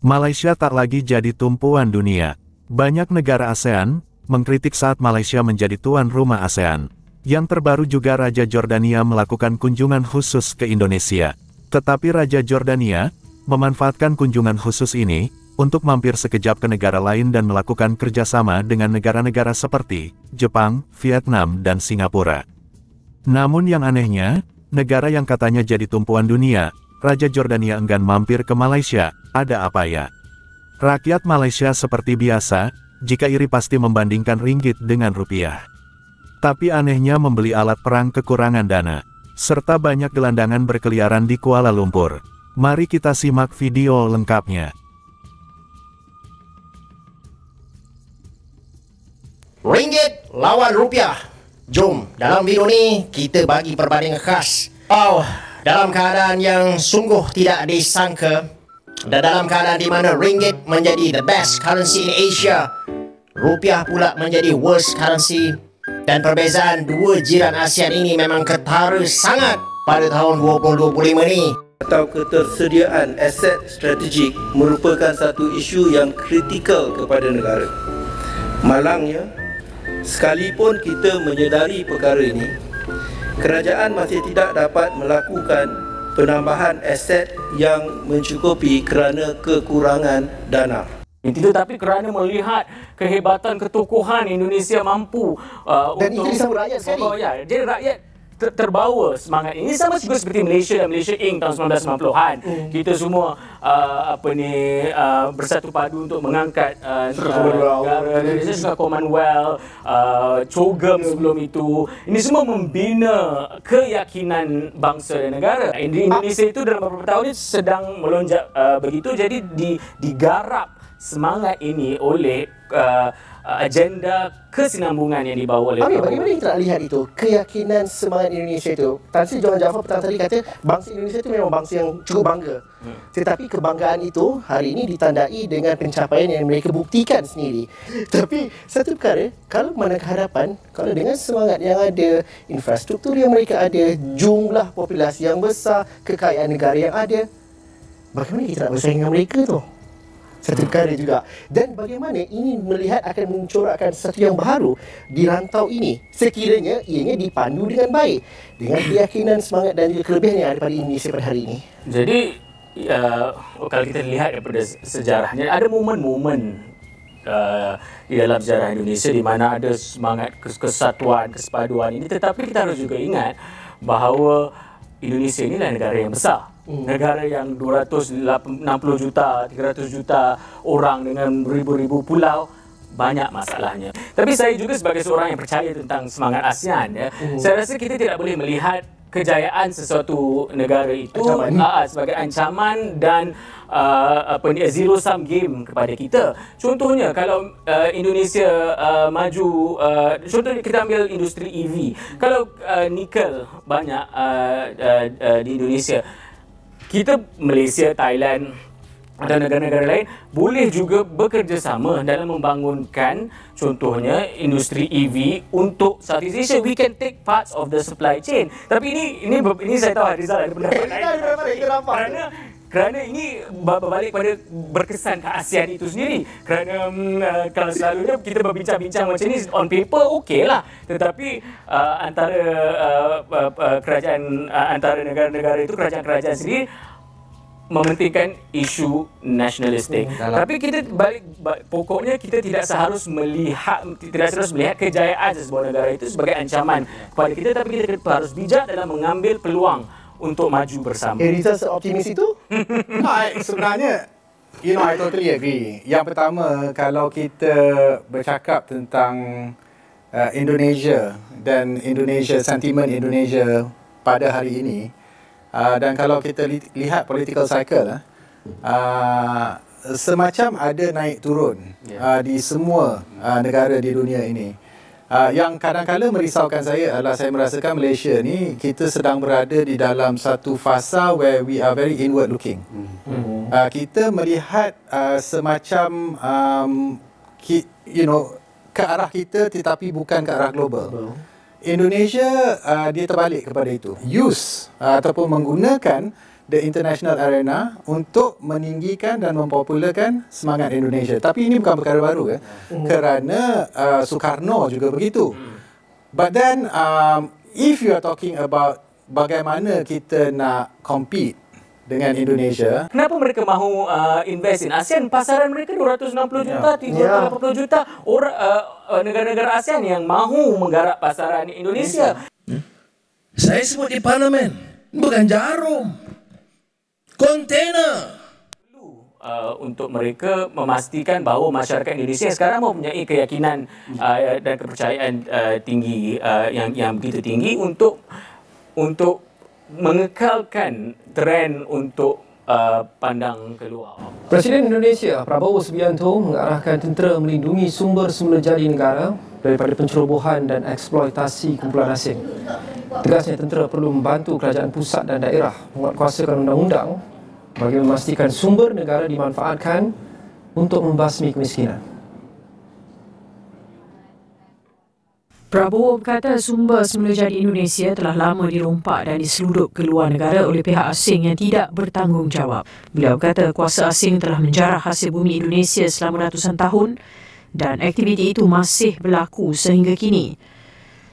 Malaysia tak lagi jadi tumpuan dunia. Banyak negara ASEAN mengkritik saat Malaysia menjadi tuan rumah ASEAN. Yang terbaru juga Raja Jordania melakukan kunjungan khusus ke Indonesia. Tetapi Raja Jordania memanfaatkan kunjungan khusus ini untuk mampir sekejap ke negara lain dan melakukan kerjasama dengan negara-negara seperti Jepang, Vietnam, dan Singapura. Namun yang anehnya, negara yang katanya jadi tumpuan dunia, Raja Jordania enggan mampir ke Malaysia. Ada apa ya? Rakyat Malaysia seperti biasa, jika iri pasti membandingkan ringgit dengan rupiah. Tapi anehnya membeli alat perang kekurangan dana, serta banyak gelandangan berkeliaran di Kuala Lumpur. Mari kita simak video lengkapnya. Ringgit lawan rupiah. Jom, dalam video ni kita bagi perbandingan khas. Dalam keadaan yang sungguh tidak disangka dan dalam keadaan di mana ringgit menjadi the best currency in Asia, rupiah pula menjadi worst currency, dan perbezaan dua jiran ASEAN ini memang ketara sangat pada tahun 2025 ni. Atau ketersediaan aset strategik merupakan satu isu yang kritikal kepada negara. Malangnya, sekalipun kita menyedari perkara ini, kerajaan masih tidak dapat melakukan penambahan aset yang mencukupi kerana kekurangan dana. Tetapi kerana melihat kehebatan ketokohan Indonesia mampu Dan itu disambut rakyat sekali. Jadi rakyat terbawa semangat ini. Sama juga seperti Malaysia dan Malaysia Inc tahun 1990-an. Kita semua bersatu padu untuk mengangkat negara Indonesia, juga Commonwealth, COGM sebelum itu. Ini semua membina keyakinan bangsa dan negara. Indonesia itu dalam beberapa tahun ini sedang melonjak begitu. Jadi digarap semangat ini oleh agenda kesinambungan yang dibawa oleh Bagaimana kita nak lihat itu? Keyakinan semangat Indonesia itu. Tan Sri Johan Jaafar petang tadi kata bangsa Indonesia itu memang bangsa yang cukup bangga. Tetapi kebanggaan itu hari ini ditandai dengan pencapaian yang mereka buktikan sendiri. Tapi satu perkara, kalau mana kehadapan, kalau dengan semangat yang ada, infrastruktur yang mereka ada, jumlah populasi yang besar, kekayaan negara yang ada, bagaimana kita nak bersaing dengan mereka tu? Satu perkara juga. Dan bagaimana ini melihat akan mencorakkan sesuatu yang baru di rantau ini, sekiranya ianya dipandu dengan baik, dengan keyakinan, semangat dan juga kelebihan yang ada pada Indonesia pada hari ini. Jadi kalau kita lihat daripada sejarahnya, ada momen-momen di dalam sejarah Indonesia di mana ada semangat kesatuan, kesepaduan ini. Tetapi kita harus juga ingat bahawa Indonesia ini adalah negara yang besar. Negara yang 260 juta, 300 juta orang dengan ribu-ribu pulau, banyak masalahnya. Tapi saya juga sebagai seorang yang percaya tentang semangat ASEAN, saya rasa kita tidak boleh melihat kejayaan sesuatu negara itu sebagai ancaman dan zero sum game kepada kita. Contohnya kalau Indonesia maju, contohnya kita ambil industri EV. Kalau nikel banyak di Indonesia, kita Malaysia, Thailand dan negara-negara lain boleh juga bekerjasama dalam membangunkan contohnya industri EV untuk Southeast Asia. We can take parts of the supply chain. Tapi ini saya tahu Rizal ada pendapat lain. Kerana ini berbalik pada berkesan ke ASEAN itu sendiri. Kerana kalau selalunya kita berbincang-bincang macam ni on paper okey lah. Tetapi antara kerajaan, antara negara-negara itu, kerajaan-kerajaan sendiri mementingkan isu nasionalistik. Tapi kita pokoknya kita tidak seharus melihat kejayaan sebuah negara itu sebagai ancaman kepada kita, tapi kita harus bijak dalam mengambil peluang untuk maju bersama. Rizal seoptimis itu? Sebenarnya, I totally agree. Yang pertama, kalau kita bercakap tentang Indonesia dan sentimen Indonesia pada hari ini, dan kalau kita lihat political cycle, semacam ada naik turun di semua negara di dunia ini. Yang kadang-kadang merisaukan saya adalah saya merasakan Malaysia ni kita sedang berada di dalam satu fasa where we are very inward looking. Kita melihat semacam ke arah kita tetapi bukan ke arah global. Indonesia dia terbalik kepada itu. Use ataupun menggunakan the international arena untuk meninggikan dan mempopularkan semangat Indonesia. Tapi ini bukan perkara baru kerana Soekarno juga begitu. But then if you are talking about bagaimana kita nak compete dengan Indonesia, Kenapa mereka mahu invest in ASEAN? Pasaran mereka 260 juta, 380 juta orang negara-negara ASEAN yang mahu menggarap pasaran Indonesia. Saya sebut di parlimen, bukan jarum. Kontainer. Untuk mereka memastikan bahawa masyarakat Indonesia sekarang mempunyai keyakinan dan kepercayaan tinggi yang begitu tinggi untuk mengekalkan trend untuk pandang keluar. Presiden Indonesia Prabowo Subianto mengarahkan tentera melindungi sumber semula jadi negara daripada pencerobohan dan eksploitasi kumpulan asing. Tegasnya tentera perlu membantu kerajaan pusat dan daerah menguatkuasakan undang-undang bagi memastikan sumber negara dimanfaatkan untuk membasmi kemiskinan. Prabowo berkata sumber semula jadi Indonesia telah lama dirompak dan diseludup ke luar negara oleh pihak asing yang tidak bertanggungjawab. Beliau berkata kuasa asing telah menjarah hasil bumi Indonesia selama ratusan tahun dan aktiviti itu masih berlaku sehingga kini.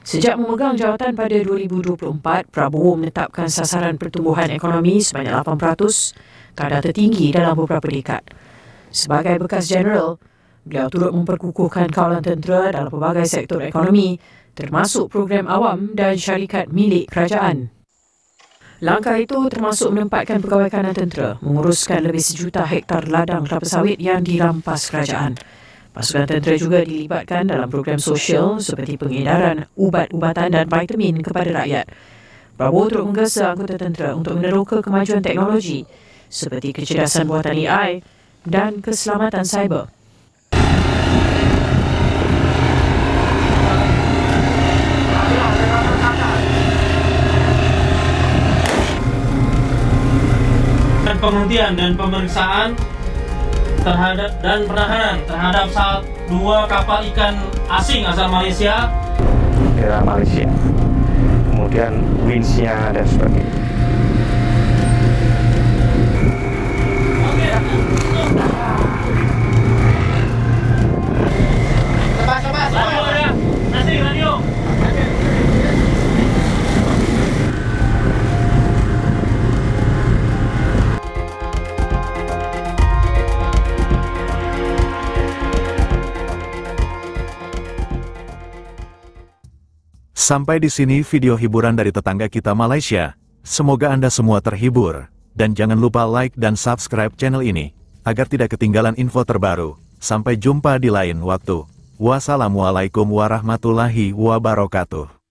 Sejak memegang jawatan pada 2024, Prabowo menetapkan sasaran pertumbuhan ekonomi sebanyak 8%, kadar tertinggi dalam beberapa dekad. Sebagai bekas jeneral, beliau turut memperkukuhkan kawalan tentera dalam pelbagai sektor ekonomi, termasuk program awam dan syarikat milik kerajaan. Langkah itu termasuk menempatkan pegawai kanan tentera menguruskan lebih 1 juta hektar ladang kelapa sawit yang dirampas kerajaan. Pasukan tentera juga dilibatkan dalam program sosial seperti pengedaran ubat-ubatan dan vitamin kepada rakyat. Prabowo turut menggesa anggota tentera untuk meneroka kemajuan teknologi seperti kecerdasan buatan AI dan keselamatan cyber. Penghentian dan pemeriksaan terhadap dan penahanan terhadap 2 kapal ikan asing asal Malaysia. Daerah Malaysia, kemudian winsnya dan sebagainya. Radio ada, nasi radio. Sampai di sini video hiburan dari tetangga kita Malaysia. Semoga Anda semua terhibur. Dan jangan lupa like dan subscribe channel ini, agar tidak ketinggalan info terbaru. Sampai jumpa di lain waktu. Wassalamualaikum warahmatullahi wabarakatuh.